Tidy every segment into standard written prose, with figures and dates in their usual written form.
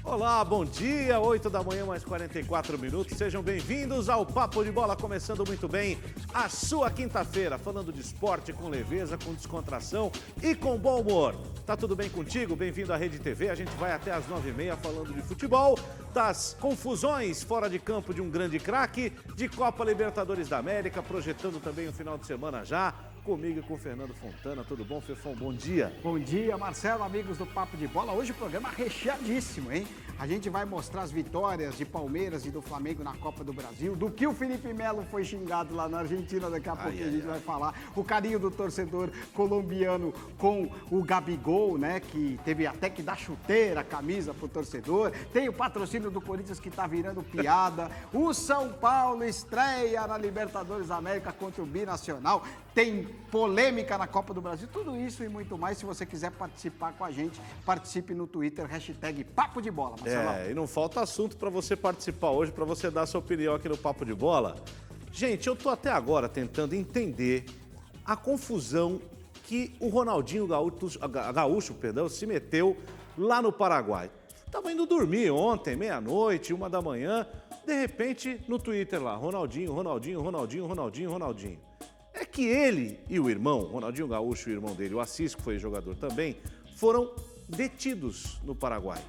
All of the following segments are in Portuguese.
Olá, bom dia, 8 da manhã, mais 44 minutos. Sejam bem-vindos ao Papo de Bola, começando muito bem a sua quinta-feira, falando de esporte com leveza, com descontração e com bom humor. Tá tudo bem contigo? Bem-vindo à Rede TV. A gente vai até às 9h30 falando de futebol, das confusões fora de campo de um grande craque, de Copa Libertadores da América, projetando também o final de semana já. Comigo e com o Fernando Fontana. Tudo bom, Fefão? Bom dia. Bom dia, Marcelo, amigos do Papo de Bola. Hoje o programa recheadíssimo, hein? A gente vai mostrar as vitórias de Palmeiras e do Flamengo na Copa do Brasil, do que o Felipe Melo foi xingado lá na Argentina, daqui a pouquinho a gente vai falar. O carinho do torcedor colombiano com o Gabigol, né? Que teve até que dar chuteira, camisa pro torcedor. Tem o patrocínio do Corinthians que tá virando piada. O São Paulo estreia na Libertadores da América contra o Binacional. Tem polêmica na Copa do Brasil, tudo isso e muito mais. Se você quiser participar com a gente, participe no Twitter, hashtag Papo de Bola, Marcelo. E não falta assunto para você participar hoje, para você dar a sua opinião aqui no Papo de Bola. Gente, eu tô até agora tentando entender a confusão que o Ronaldinho Gaúcho, se meteu lá no Paraguai. Tava indo dormir ontem, meia-noite, 1 da manhã, de repente no Twitter lá, Ronaldinho. É que ele e o irmão, Ronaldinho Gaúcho e o irmão dele, o Assis, que foi jogador também, foram detidos no Paraguai,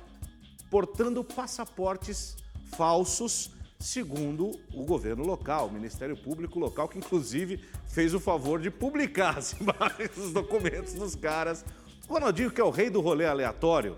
portando passaportes falsos, segundo o governo local, o Ministério Público local, que inclusive fez o favor de publicar os documentos dos caras. O Ronaldinho, que é o rei do rolê aleatório,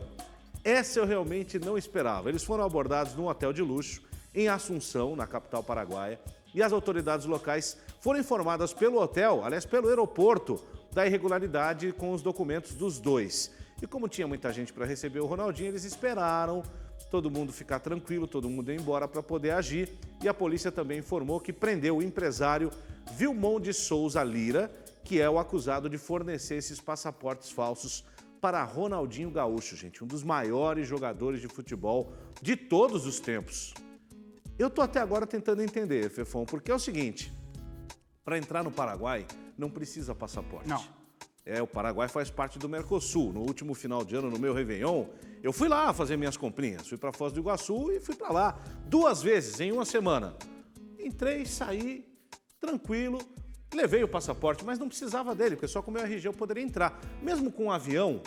essa eu realmente não esperava. Eles foram abordados num hotel de luxo em Assunção, na capital paraguaia, e as autoridades locais foram informadas pelo hotel, aliás, pelo aeroporto, da irregularidade com os documentos dos dois. E como tinha muita gente para receber o Ronaldinho, eles esperaram todo mundo ficar tranquilo, todo mundo ir embora para poder agir. E a polícia também informou que prendeu o empresário Vilmon de Souza Lira, que é o acusado de fornecer esses passaportes falsos para Ronaldinho Gaúcho, gente, um dos maiores jogadores de futebol de todos os tempos. Eu tô até agora tentando entender, Fefão, porque é o seguinte, para entrar no Paraguai não precisa passaporte. Não. O Paraguai faz parte do Mercosul. No último final de ano, no meu Réveillon, eu fui lá fazer minhas comprinhas. Fui para Foz do Iguaçu e fui para lá 2 vezes em uma semana. Entrei, saí, tranquilo, levei o passaporte, mas não precisava dele, porque só com o meu RG eu poderia entrar. Mesmo com um avião,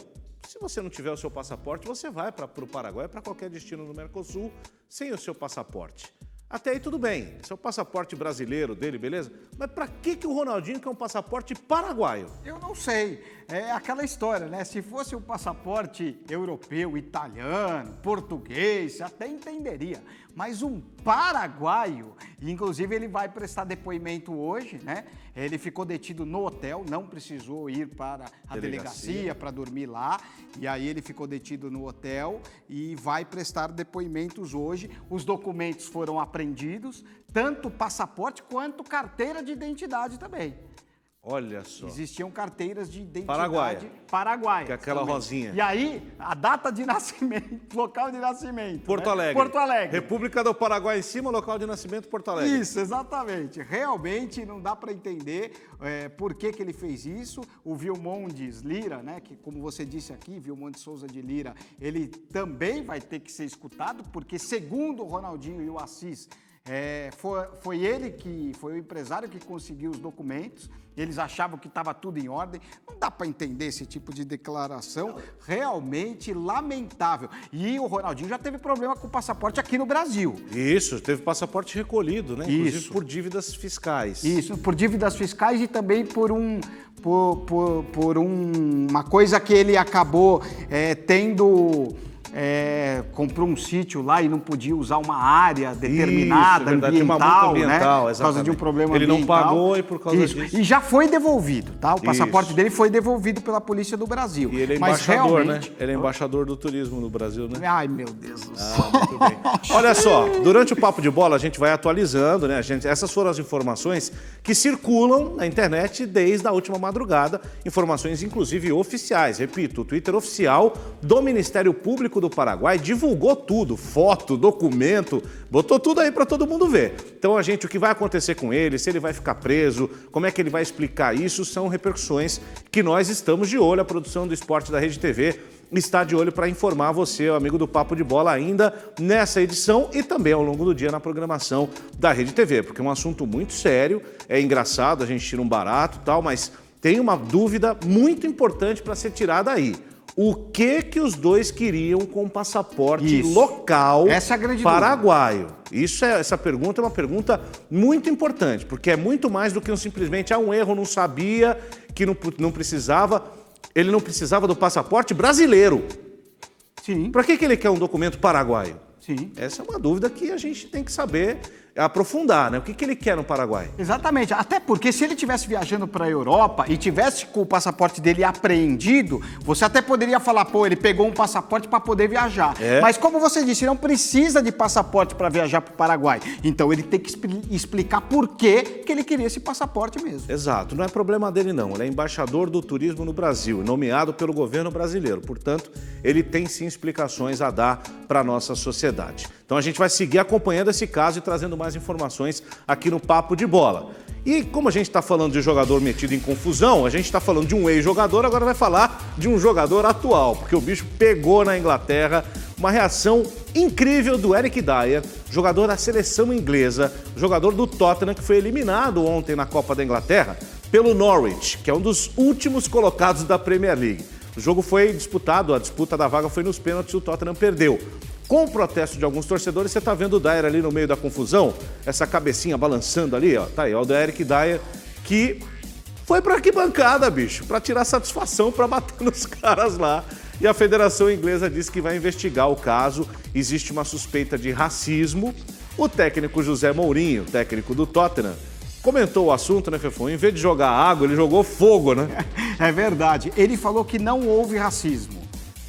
se você não tiver o seu passaporte, você vai para o Paraguai, para qualquer destino no Mercosul, sem o seu passaporte. Até aí tudo bem, seu passaporte brasileiro dele, beleza? Mas pra que o Ronaldinho quer um passaporte paraguaio? Eu não sei, é aquela história, né? Se fosse um passaporte europeu, italiano, português, até entenderia. Mas um paraguaio, inclusive ele vai prestar depoimento hoje, né? Ele ficou detido no hotel, não precisou ir para a delegacia para dormir lá. E aí ele ficou detido no hotel e vai prestar depoimentos hoje. Os documentos foram apreendidos, tanto passaporte quanto carteira de identidade também. Olha só. Existiam carteiras de identidade paraguaias. Que é aquela também. rosinha. E aí, a data de nascimento, local de nascimento. Porto né? Alegre. Porto Alegre. República do Paraguai em cima, local de nascimento, Porto Alegre. Isso, exatamente. Realmente não dá para entender por que ele fez isso. O Vilmondes Lira, né, que como você disse aqui, Vilmondes Souza de Lira, ele também vai ter que ser escutado, porque segundo o Ronaldinho e o Assis, foi o empresário que conseguiu os documentos, eles achavam que estava tudo em ordem. Não dá para entender esse tipo de declaração, realmente lamentável. E o Ronaldinho já teve problema com o passaporte aqui no Brasil. Isso, teve passaporte recolhido, né? Inclusive Isso. por dívidas fiscais. Isso, por dívidas fiscais e também por uma coisa que ele acabou tendo... comprou um sítio lá e não podia usar uma área determinada, isso, verdade, ambiental, uma multa ambiental, né? Por causa de um problema ele ambiental. Ele não pagou e por causa disso. E já foi devolvido, tá? O passaporte Isso. dele foi devolvido pela Polícia do Brasil. E ele é Mas embaixador, realmente... né? Ele é embaixador do turismo no Brasil, né? Ai, meu Deus do céu. Muito bem. Olha só, durante o Papo de Bola a gente vai atualizando, né? Essas foram as informações que circulam na internet desde a última madrugada, informações inclusive oficiais. Repito, o Twitter oficial do Ministério Público do Paraguai divulgou tudo, foto, documento, botou tudo aí para todo mundo ver. Então, o que vai acontecer com ele, se ele vai ficar preso, como é que ele vai explicar isso, são repercussões que nós estamos de olho, a produção do Esporte da Rede TV está de olho para informar você, o amigo do Papo de Bola, ainda nessa edição e também ao longo do dia na programação da Rede TV, porque é um assunto muito sério, é engraçado, a gente tira um barato e tal, mas tem uma dúvida muito importante para ser tirada aí. O que os dois queriam com o passaporte local paraguaio? Essa pergunta é uma pergunta muito importante, porque é muito mais do que simplesmente um erro, não sabia, que não precisava. Ele não precisava do passaporte brasileiro. Sim. Para que ele quer um documento paraguaio? Sim. Essa é uma dúvida que a gente tem que saber aprofundar, né? O que ele quer no Paraguai? Exatamente, até porque se ele estivesse viajando para a Europa e tivesse com o passaporte dele apreendido, você até poderia falar, pô, ele pegou um passaporte para poder viajar. Mas como você disse, não precisa de passaporte para viajar para o Paraguai. Então ele tem que explicar por que ele queria esse passaporte mesmo. Exato, não é problema dele não, ele é embaixador do turismo no Brasil, nomeado pelo governo brasileiro, portanto, ele tem sim explicações a dar para a nossa sociedade. Então a gente vai seguir acompanhando esse caso e trazendo mais informações aqui no Papo de Bola. E como a gente está falando de jogador metido em confusão, a gente está falando de um ex-jogador, agora vai falar de um jogador atual, porque o bicho pegou na Inglaterra. Uma reação incrível do Eric Dier, jogador da seleção inglesa, jogador do Tottenham, que foi eliminado ontem na Copa da Inglaterra pelo Norwich, que é um dos últimos colocados da Premier League. O jogo foi disputado, a disputa da vaga foi nos pênaltis e o Tottenham perdeu. Com o protesto de alguns torcedores, você está vendo o Dier ali no meio da confusão, essa cabecinha balançando ali, ó, tá aí, ó, o Eric Dier, que foi para arquibancada, bicho, para tirar satisfação, para bater nos caras lá. E a Federação Inglesa disse que vai investigar o caso, existe uma suspeita de racismo. O técnico José Mourinho, técnico do Tottenham, comentou o assunto, né, Fefão? Em vez de jogar água, ele jogou fogo, né? É verdade. Ele falou que não houve racismo,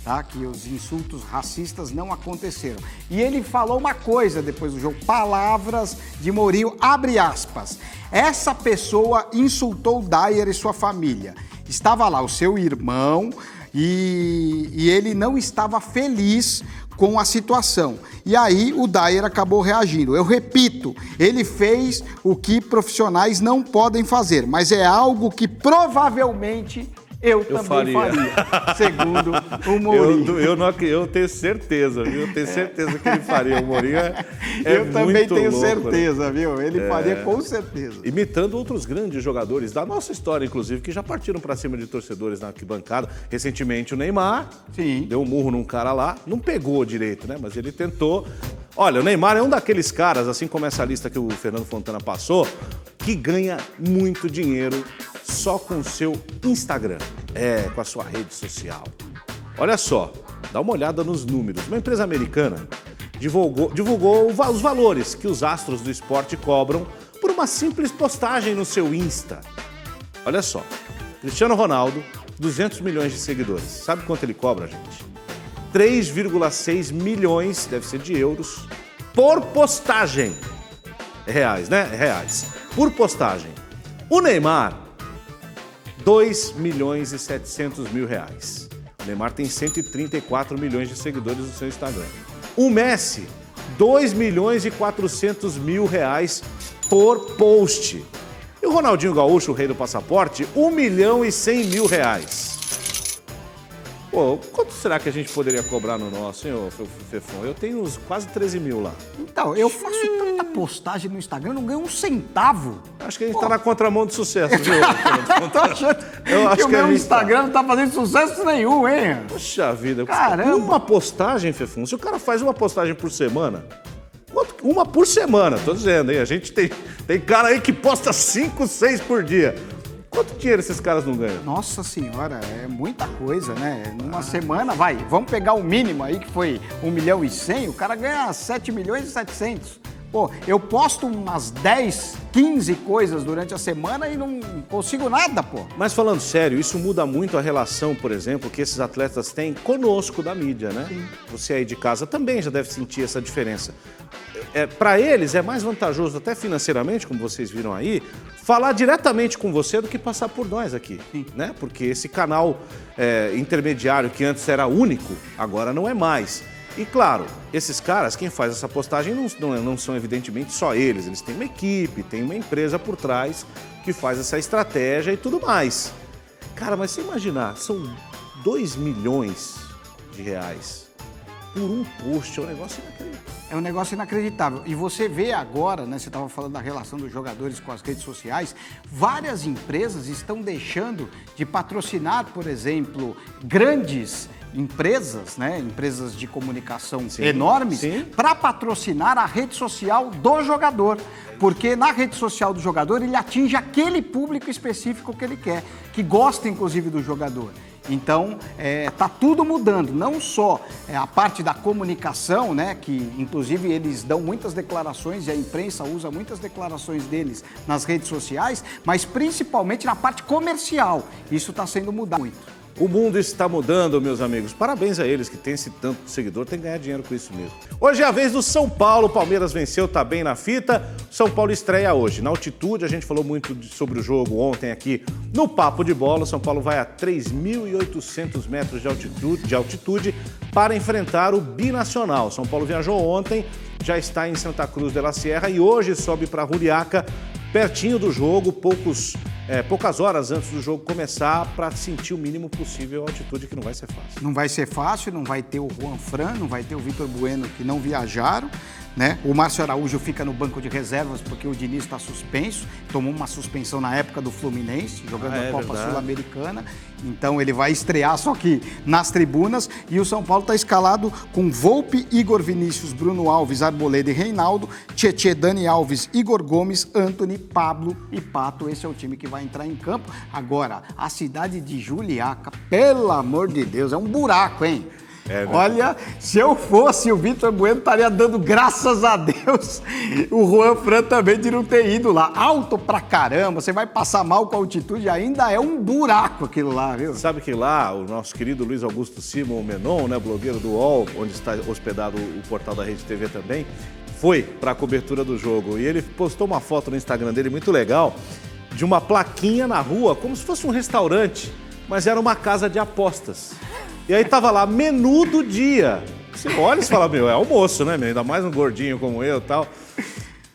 tá? Que os insultos racistas não aconteceram. E ele falou uma coisa depois do jogo, palavras de Mourinho, abre aspas. Essa pessoa insultou Dier e sua família. Estava lá o seu irmão e ele não estava feliz com a situação. E aí o Dier acabou reagindo. Eu repito, ele fez o que profissionais não podem fazer, mas é algo que provavelmente eu também faria, segundo o Mourinho. Eu tenho certeza, viu? Eu tenho certeza que ele faria. O Mourinho eu também tenho louco, certeza, né? Viu? Ele faria com certeza. Imitando outros grandes jogadores da nossa história, inclusive, que já partiram para cima de torcedores na arquibancada. Recentemente o Neymar deu um murro num cara lá, não pegou direito, né? Mas ele tentou. Olha, o Neymar é um daqueles caras, assim como essa lista que o Fernando Fontana passou, que ganha muito dinheiro só com o seu Instagram, com a sua rede social. Olha só, dá uma olhada nos números. Uma empresa americana divulgou os valores que os astros do esporte cobram por uma simples postagem no seu Insta. Olha só, Cristiano Ronaldo, 200 milhões de seguidores. Sabe quanto ele cobra, gente? 3,6 milhões, deve ser de euros, por postagem. Reais, né? Reais. Por postagem. O Neymar, 2 milhões e 700 mil reais. O Neymar tem 134 milhões de seguidores no seu Instagram. O Messi, 2 milhões e 400 mil reais por post. E o Ronaldinho Gaúcho, o rei do passaporte, 1 milhão e 100 mil reais. Pô, quanto será que a gente poderia cobrar no nosso, hein, Fefão? Eu tenho uns quase 13 mil lá. Então, eu faço tanta postagem no Instagram, eu não ganho um centavo. Acho que a gente tá na contramão do sucesso, viu? Tô achando que o meu Instagram não tá fazendo sucesso nenhum, hein? Poxa vida. Caramba. Uma postagem, Fefão, se o cara faz uma postagem por semana, uma por semana, tô dizendo, hein? A gente tem cara aí que posta 5, 6 por dia. Quanto dinheiro esses caras não ganham? Nossa senhora, é muita coisa, né? Numa semana, vamos pegar o mínimo aí, que foi 1 milhão e 100, o cara ganha 7 milhões e 700. Pô, eu posto umas 10, 15 coisas durante a semana e não consigo nada, pô. Mas falando sério, isso muda muito a relação, por exemplo, que esses atletas têm conosco da mídia, né? Sim. Você aí de casa também já deve sentir essa diferença. Para eles é mais vantajoso, até financeiramente, como vocês viram aí, falar diretamente com você do que passar por nós aqui, né? Porque esse canal intermediário que antes era único, agora não é mais. E claro, esses caras, quem faz essa postagem não são evidentemente só eles têm uma equipe, tem uma empresa por trás que faz essa estratégia e tudo mais. Cara, mas você imaginar, são 2 milhões de reais por um post. É um negócio inacreditável. É um negócio inacreditável. E você vê agora, né, você estava falando da relação dos jogadores com as redes sociais, várias empresas estão deixando de patrocinar, por exemplo, grandes empresas, né, empresas de comunicação enormes, para patrocinar a rede social do jogador. Porque na rede social do jogador ele atinge aquele público específico que ele quer, que gosta inclusive do jogador. Então, tá tudo mudando, não só a parte da comunicação, né, que inclusive eles dão muitas declarações e a imprensa usa muitas declarações deles nas redes sociais, mas principalmente na parte comercial. Isso está sendo mudado muito. O mundo está mudando, meus amigos. Parabéns a eles que têm esse tanto de seguidor, tem que ganhar dinheiro com isso mesmo. Hoje é a vez do São Paulo, o Palmeiras venceu, tá bem na fita. São Paulo estreia hoje. Na altitude, a gente falou muito sobre o jogo ontem aqui no Papo de Bola. O São Paulo vai a 3.800 metros de altitude para enfrentar o Binacional. São Paulo viajou ontem, já está em Santa Cruz de la Sierra e hoje sobe para Juliaca, pertinho do jogo, poucas horas antes do jogo começar, para sentir o mínimo possível a altitude, que não vai ser fácil. Não vai ser fácil, não vai ter o Juan Fran, não vai ter o Vitor Bueno, que não viajaram, né? O Márcio Araújo fica no banco de reservas porque o Diniz está suspenso, tomou uma suspensão na época do Fluminense, jogando a Copa Sul-Americana, então ele vai estrear só que nas tribunas, e o São Paulo está escalado com Volpe, Igor Vinícius, Bruno Alves, Arboleda e Reinaldo, Tietê, Dani Alves, Igor Gomes, Antony, Pablo e Pato. Esse é o time que vai entrar em campo. Agora, a cidade de Juliaca, pelo amor de Deus, é um buraco, hein? Olha, se eu fosse o Vitor Bueno, estaria dando graças a Deus o Juan Fran também de não ter ido lá. Alto pra caramba, você vai passar mal com a altitude, ainda é um buraco aquilo lá, viu? Sabe que lá o nosso querido Luiz Augusto Simon Menon, né, blogueiro do UOL, onde está hospedado o portal da Rede TV também, foi para a cobertura do jogo e ele postou uma foto no Instagram dele muito legal de uma plaquinha na rua, como se fosse um restaurante, mas era uma casa de apostas. E aí tava lá, menu do dia. Você olha e fala, meu, é almoço, né, meu? Ainda mais um gordinho como eu e tal.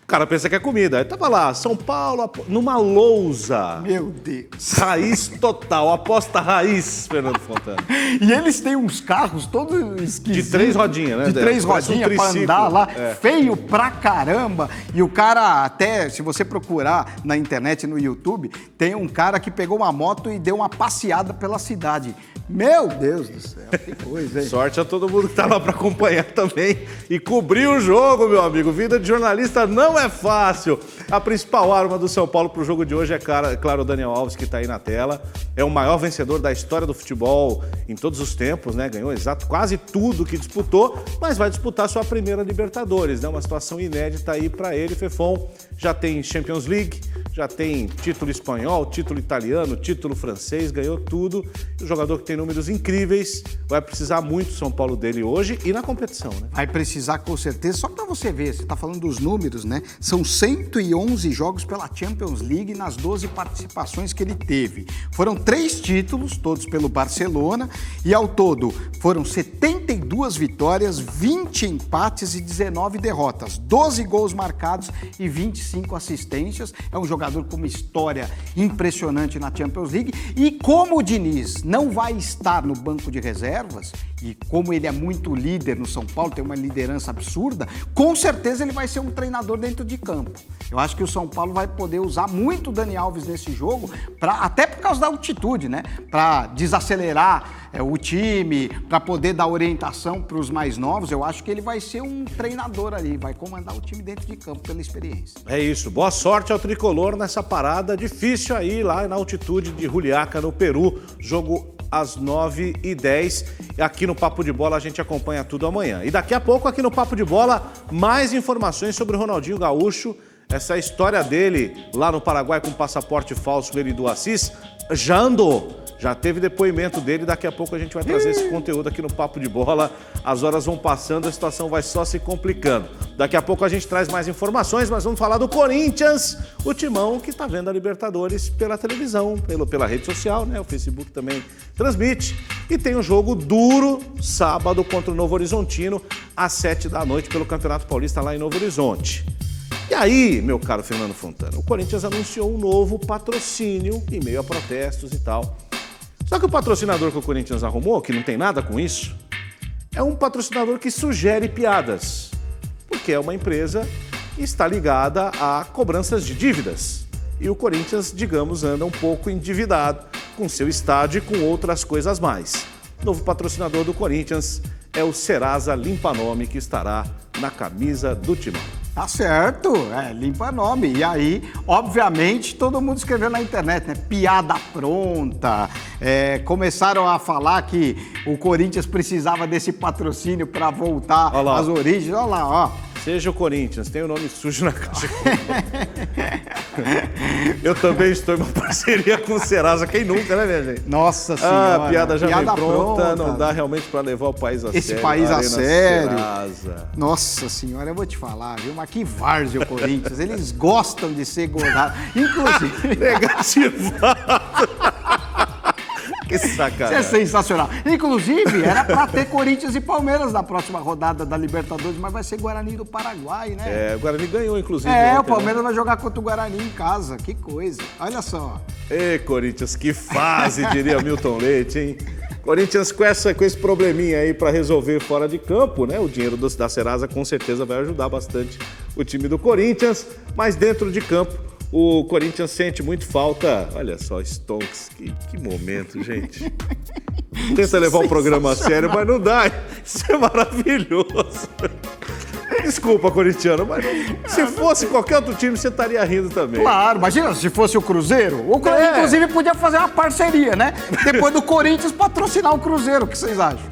O cara pensa que é comida. Aí tava lá, São Paulo, numa lousa. Meu Deus. Raiz total, aposta raiz, Fernando Fontana. E eles têm uns carros todos esquisitos. De 3 rodinhas, né? De 3 rodinhas pra andar lá, feio pra caramba. E o cara, até, se você procurar na internet, no YouTube, tem um cara que pegou uma moto e deu uma passeada pela cidade. Meu Deus do céu, que coisa, hein? Sorte a todo mundo que tá lá para acompanhar também e cobrir o jogo, meu amigo. Vida de jornalista não é fácil. A principal arma do São Paulo pro jogo de hoje é, claro, o Daniel Alves, que tá aí na tela. É o maior vencedor da história do futebol em todos os tempos, né? Ganhou quase tudo que disputou, mas vai disputar sua primeira Libertadores, né? Uma situação inédita aí para ele, Fefon. Já tem Champions League, já tem título espanhol, título italiano, título francês, ganhou tudo. O jogador que tem números incríveis, vai precisar muito São Paulo dele hoje e na competição, né? Vai precisar com certeza, só para você ver, você está falando dos números, né? São 111 jogos pela Champions League nas 12 participações que ele teve. Foram 3 títulos, todos pelo Barcelona, e ao todo foram 72 vitórias, 20 empates e 19 derrotas, 12 gols marcados e 25 assistências. É um jogador com uma história impressionante na Champions League, e como o Diniz não vai estar no banco de reservas, e como ele é muito líder no São Paulo, tem uma liderança absurda, com certeza ele vai ser um treinador dentro de campo. Eu acho que o São Paulo vai poder usar muito o Dani Alves nesse jogo, até por causa da altitude, né? Para desacelerar o time, para poder dar orientação para os mais novos. Eu acho que ele vai ser um treinador ali, vai comandar o time dentro de campo pela experiência. É isso, boa sorte ao tricolor nessa parada difícil aí lá na altitude de Juliaca, no Peru. Jogo às 9h10. Aqui no Papo de Bola a gente acompanha tudo amanhã. E daqui a pouco aqui no Papo de Bola, mais informações sobre o Ronaldinho Gaúcho, essa história dele lá no Paraguai com passaporte falso, ele do Assis, já andou. Já teve depoimento dele, daqui a pouco a gente vai trazer esse conteúdo aqui no Papo de Bola. As horas vão passando, a situação vai só se complicando. Daqui a pouco a gente traz mais informações, mas vamos falar do Corinthians, o timão que está vendo a Libertadores pela televisão, pela rede social, né? O Facebook também transmite. E tem um jogo duro, sábado, contra o Novo Horizontino, às 19h pelo Campeonato Paulista lá em Novo Horizonte. E aí, meu caro Fernando Fontana, o Corinthians anunciou um novo patrocínio em meio a protestos e tal. Só que o patrocinador que o Corinthians arrumou, que não tem nada com isso, é um patrocinador que sugere piadas, porque é uma empresa que está ligada a cobranças de dívidas. E o Corinthians, digamos, anda um pouco endividado com seu estádio e com outras coisas mais. O novo patrocinador do Corinthians é o Serasa Limpa Nome, que estará na camisa do Timão. Tá certo, limpa nome. E aí, obviamente, todo mundo escreveu na internet, né? Piada pronta. Começaram a falar que o Corinthians precisava desse patrocínio para voltar às origens. Olha lá, ó. Seja o Corinthians, tem o nome sujo na caixa. Eu também estou em uma parceria com o Serasa. Quem nunca, né, minha gente? Nossa Senhora. A piada já vem pronta. Não dá realmente para levar o país a sério. Esse país a sério. Serasa. Nossa Senhora, eu vou te falar, viu? Mas que várzea o Corinthians. Eles gostam de ser gozados. Inclusive... Negativado. Que sacanagem. Isso é sensacional. Inclusive, era para ter Corinthians e Palmeiras na próxima rodada da Libertadores, mas vai ser Guarani do Paraguai, né? O Guarani ganhou, inclusive. O Palmeiras vai jogar contra o Guarani em casa. Que coisa. Olha só. Ei, Corinthians, que fase, diria Milton Leite, hein? Corinthians com esse probleminha aí para resolver fora de campo, né? O dinheiro da Serasa com certeza vai ajudar bastante o time do Corinthians, mas dentro de campo o Corinthians sente muito falta. Olha só, Stonks, que momento, gente. Tenta levar o programa a sério, mas não dá. Isso é maravilhoso. Desculpa, corintiano, mas se fosse qualquer outro time, você estaria rindo também. Claro, imagina se fosse o Cruzeiro. O Cruzeiro, inclusive, podia fazer uma parceria, né? Depois do Corinthians patrocinar o Cruzeiro. O que vocês acham?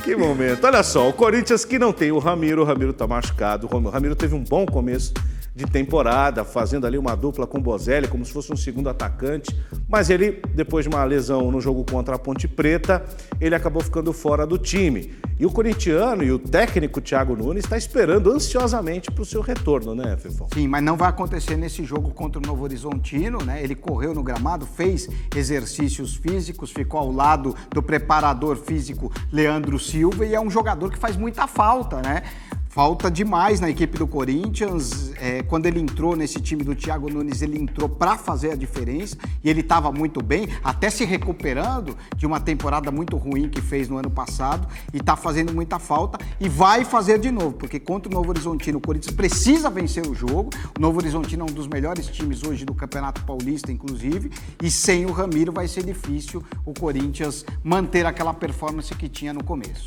Que momento. Olha só, o Corinthians que não tem o Ramiro tá machucado. O Ramiro teve um bom começo de temporada, fazendo ali uma dupla com o Bozelli, como se fosse um segundo atacante, mas ele, depois de uma lesão no jogo contra a Ponte Preta, ele acabou ficando fora do time. E o corintiano e o técnico Thiago Nunes está esperando ansiosamente para o seu retorno, né, Fefão? Sim, mas não vai acontecer nesse jogo contra o Novo Horizontino, né? Ele correu no gramado, fez exercícios físicos, ficou ao lado do preparador físico Leandro Silva e é um jogador que faz muita falta, né? Falta demais na equipe do Corinthians. Quando ele entrou nesse time do Thiago Nunes, ele entrou para fazer a diferença e ele estava muito bem, até se recuperando de uma temporada muito ruim que fez no ano passado e está fazendo muita falta e vai fazer de novo, porque contra o Novo Horizontino o Corinthians precisa vencer o jogo. O Novo Horizontino é um dos melhores times hoje do Campeonato Paulista, inclusive, e sem o Ramiro vai ser difícil o Corinthians manter aquela performance que tinha no começo.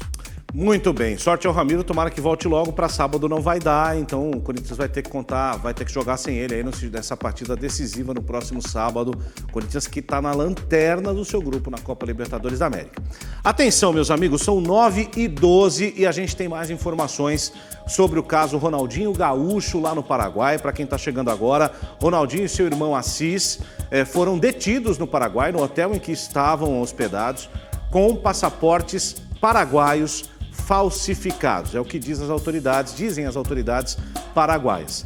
Muito bem, sorte ao Ramiro, tomara que volte logo, para sábado não vai dar, então o Corinthians vai ter que jogar sem ele aí nessa partida decisiva no próximo sábado. O Corinthians que está na lanterna do seu grupo na Copa Libertadores da América. Atenção, meus amigos, são 9h12 e a gente tem mais informações sobre o caso Ronaldinho Gaúcho lá no Paraguai. Para quem está chegando agora, Ronaldinho e seu irmão Assis foram detidos no Paraguai, no hotel em que estavam hospedados, com passaportes paraguaios falsificados. É o que dizem as autoridades paraguaias.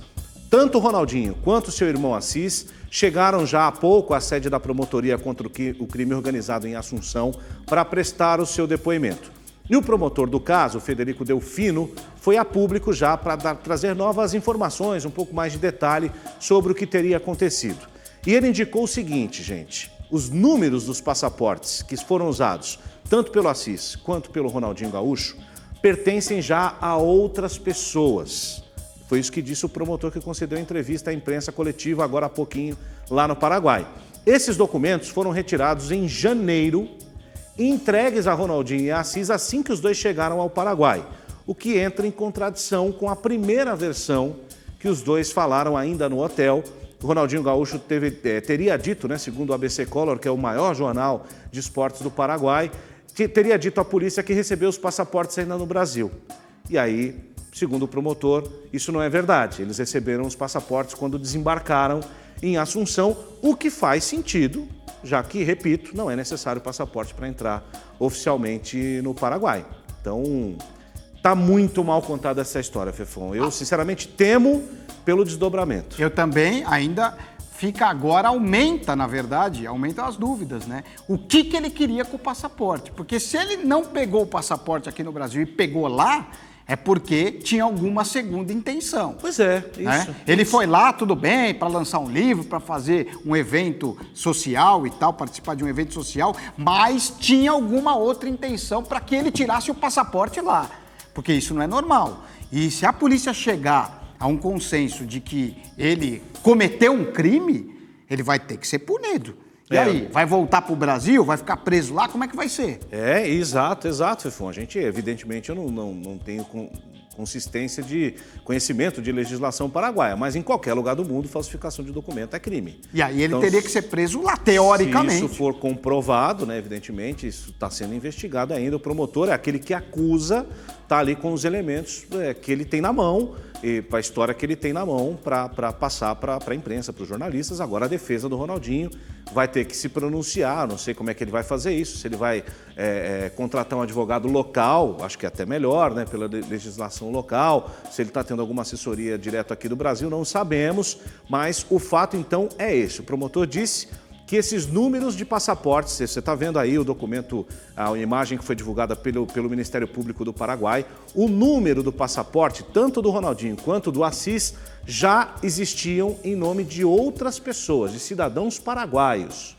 Tanto o Ronaldinho quanto o seu irmão Assis chegaram já há pouco à sede da promotoria contra o crime organizado em Assunção para prestar o seu depoimento. E o promotor do caso, Federico Delfino, foi a público já para trazer novas informações, um pouco mais de detalhe sobre o que teria acontecido. E ele indicou o seguinte, gente: os números dos passaportes que foram usados, tanto pelo Assis quanto pelo Ronaldinho Gaúcho, pertencem já a outras pessoas. Foi isso que disse o promotor que concedeu a entrevista à imprensa coletiva agora há pouquinho lá no Paraguai. Esses documentos foram retirados em janeiro e entregues a Ronaldinho e a Assis assim que os dois chegaram ao Paraguai, o que entra em contradição com a primeira versão que os dois falaram ainda no hotel. O Ronaldinho Gaúcho teria dito, né, segundo o ABC Color, que é o maior jornal de esportes do Paraguai, teria dito à polícia que recebeu os passaportes ainda no Brasil. E aí, segundo o promotor, isso não é verdade. Eles receberam os passaportes quando desembarcaram em Assunção, o que faz sentido, já que, repito, não é necessário passaporte para entrar oficialmente no Paraguai. Então, tá muito mal contada essa história, Fefão. Eu, sinceramente, temo pelo desdobramento. Eu também ainda... aumenta as dúvidas, né? O que ele queria com o passaporte? Porque se ele não pegou o passaporte aqui no Brasil e pegou lá, é porque tinha alguma segunda intenção. Pois é, isso. Né? Ele foi lá, tudo bem, para lançar um livro, para fazer um evento social e tal, participar de um evento social, mas tinha alguma outra intenção para que ele tirasse o passaporte lá, porque isso não é normal. E se a polícia chegar a um consenso de que ele cometeu um crime, ele vai ter que ser punido. E aí, vai voltar para o Brasil? Vai ficar preso lá? Como é que vai ser? Exato, Fefon. A gente, evidentemente, eu não tenho consistência de conhecimento de legislação paraguaia, mas em qualquer lugar do mundo, falsificação de documento é crime. E aí ele teria que ser preso lá, teoricamente. Se isso for comprovado, né, evidentemente, isso está sendo investigado ainda. O promotor é aquele que acusa, está ali com os elementos que ele tem na mão, e para a história que ele tem na mão para passar para a imprensa, para os jornalistas. Agora a defesa do Ronaldinho vai ter que se pronunciar, não sei como é que ele vai fazer isso, se ele vai contratar um advogado local, acho que é até melhor, né, pela legislação local, se ele está tendo alguma assessoria direto aqui do Brasil, não sabemos, mas o fato então é esse. O promotor disse que esses números de passaportes, você está vendo aí o documento, a imagem que foi divulgada pelo Ministério Público do Paraguai, o número do passaporte, tanto do Ronaldinho quanto do Assis, já existiam em nome de outras pessoas, de cidadãos paraguaios.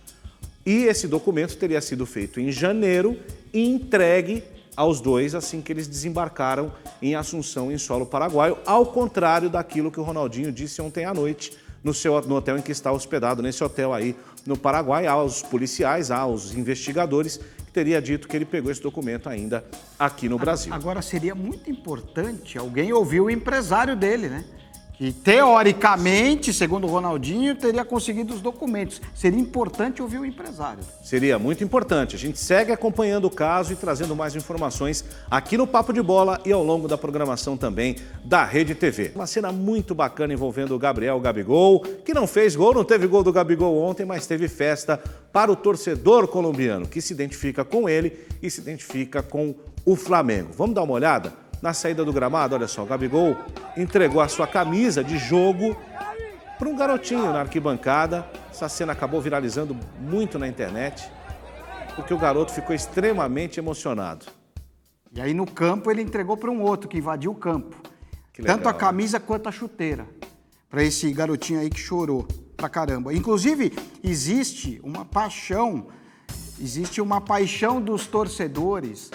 E esse documento teria sido feito em janeiro e entregue aos dois assim que eles desembarcaram em Assunção, em solo paraguaio, ao contrário daquilo que o Ronaldinho disse ontem à noite no hotel em que está hospedado, nesse hotel aí no Paraguai, aos policiais, aos investigadores, que teria dito que ele pegou esse documento ainda aqui no Brasil. Agora, seria muito importante alguém ouvir o empresário dele, né? Que, teoricamente, segundo o Ronaldinho, teria conseguido os documentos. Seria importante ouvir o empresário. Seria muito importante. A gente segue acompanhando o caso e trazendo mais informações aqui no Papo de Bola e ao longo da programação também da Rede TV. Uma cena muito bacana envolvendo o Gabigol, que não fez gol, não teve gol do Gabigol ontem, mas teve festa para o torcedor colombiano, que se identifica com ele e se identifica com o Flamengo. Vamos dar uma olhada? Na saída do gramado, olha só, o Gabigol entregou a sua camisa de jogo para um garotinho na arquibancada. Essa cena acabou viralizando muito na internet, porque o garoto ficou extremamente emocionado. E aí no campo ele entregou para um outro que invadiu o campo. Que legal, tanto a camisa quanto a chuteira, para esse garotinho aí que chorou pra caramba. Inclusive, existe uma paixão dos torcedores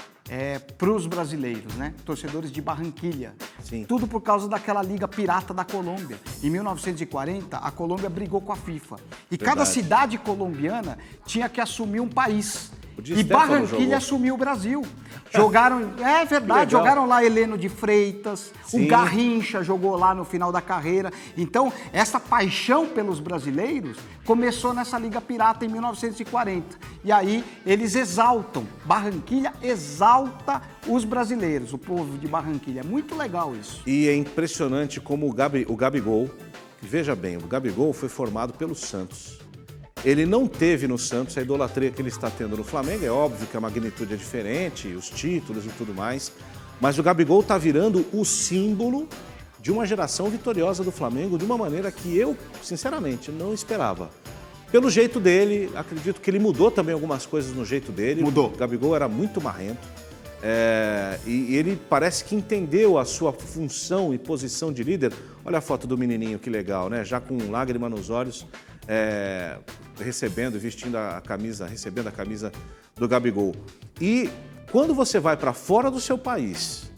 para os brasileiros, né? Torcedores de Barranquilha. Sim. Tudo por causa daquela Liga Pirata da Colômbia. Em 1940, a Colômbia brigou com a FIFA. E cada cidade colombiana tinha que assumir um país. E Barranquilha assumiu o Brasil. Jogaram, é verdade, jogaram lá Heleno de Freitas, Sim. O Garrincha jogou lá no final da carreira. Então, essa paixão pelos brasileiros começou nessa Liga Pirata em 1940. E aí eles exaltam, Barranquilha exalta os brasileiros, o povo de Barranquilha. É muito legal isso. E é impressionante como o Gabigol, veja bem, o Gabigol foi formado pelo Santos. Ele não teve no Santos a idolatria que ele está tendo no Flamengo. É óbvio que a magnitude é diferente, os títulos e tudo mais. Mas o Gabigol está virando o símbolo de uma geração vitoriosa do Flamengo de uma maneira que eu, sinceramente, não esperava. Pelo jeito dele, acredito que ele mudou também algumas coisas no jeito dele. Mudou. O Gabigol era muito marrento. E ele parece que entendeu a sua função e posição de líder. Olha a foto do menininho, que legal, né? Já com lágrima nos olhos. Recebendo a camisa do Gabigol. E quando você vai para fora do seu país,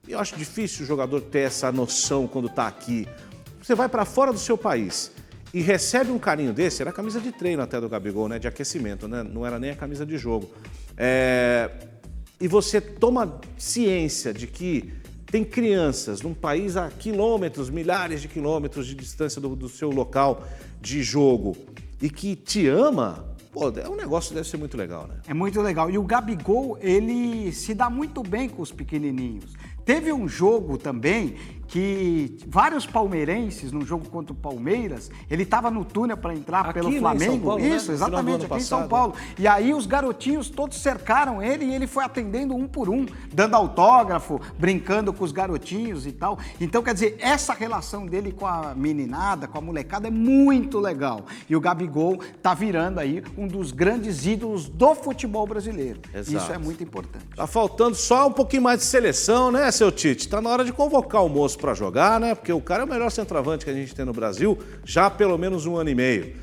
eu acho difícil o jogador ter essa noção quando está aqui. Você vai para fora do seu país e recebe um carinho desse, era a camisa de treino até do Gabigol, né, de aquecimento, né, não era nem a camisa de jogo. E você toma ciência de que tem crianças num país a quilômetros, milhares de quilômetros de distância do seu local de jogo e que te ama, pô, é um negócio que deve ser muito legal, né? É muito legal. E o Gabigol, ele se dá muito bem com os pequenininhos. Teve um jogo também que vários palmeirenses, num jogo contra o Palmeiras, ele estava no túnel para entrar Aqui, pelo né, em Flamengo. São Paulo, Isso, né? exatamente, aqui em São passado. Paulo. E aí os garotinhos todos cercaram ele e ele foi atendendo um por um, dando autógrafo, brincando com os garotinhos e tal. Então, quer dizer, essa relação dele com a meninada, com a molecada é muito legal. E o Gabigol tá virando aí um dos grandes ídolos do futebol brasileiro. Exato. Isso é muito importante. Tá faltando só um pouquinho mais de seleção, né, seu Tite? Tá na hora de convocar o moço pra jogar, né? Porque o cara é o melhor centroavante que a gente tem no Brasil já há pelo menos 1 ano e meio.